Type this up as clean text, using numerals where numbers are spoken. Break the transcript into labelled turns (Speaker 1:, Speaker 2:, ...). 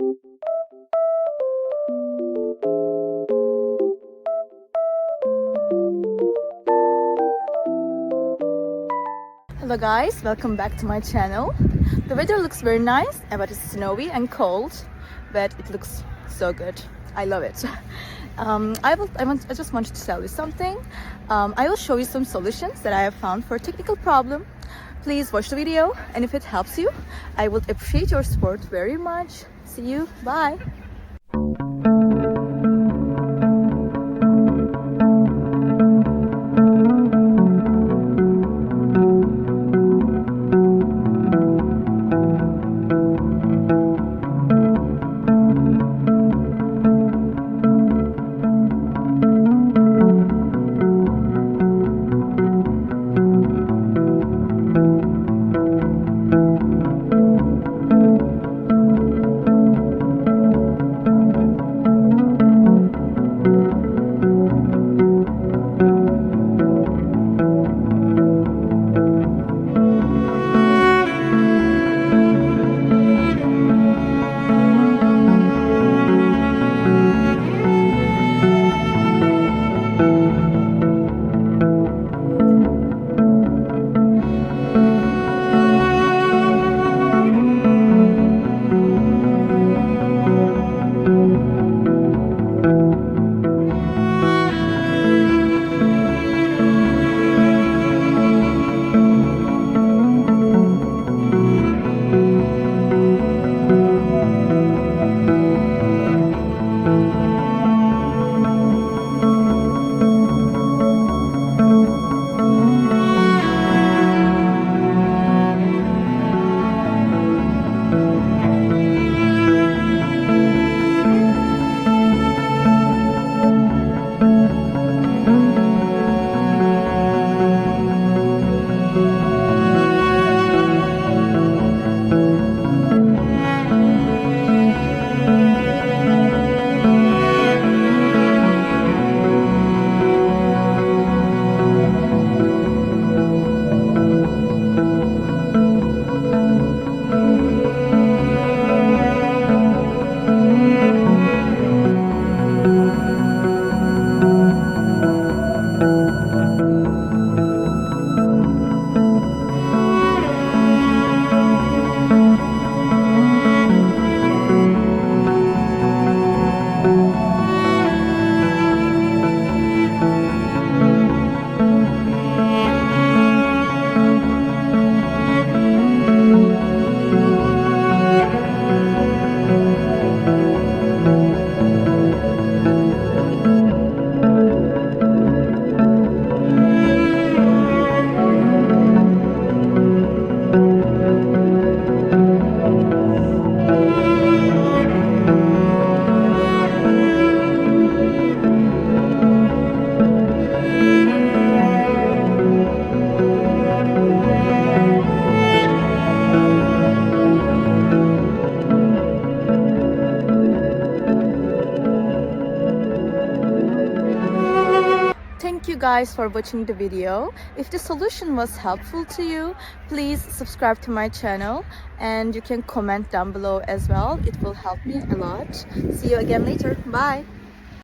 Speaker 1: Hello guys, welcome back to my channel. The weather looks very nice, but it's snowy and cold, but it looks so good. I love it. I just wanted to tell you something. I will show you some solutions that I have found for a technical problem. Please watch the video, and if it helps you, I would appreciate your support very much. See you, bye. Thank you guys for watching the video. If the solution was helpful to you, please subscribe to my channel, and you can comment down below as well. It will help me a lot. See you again later. Bye.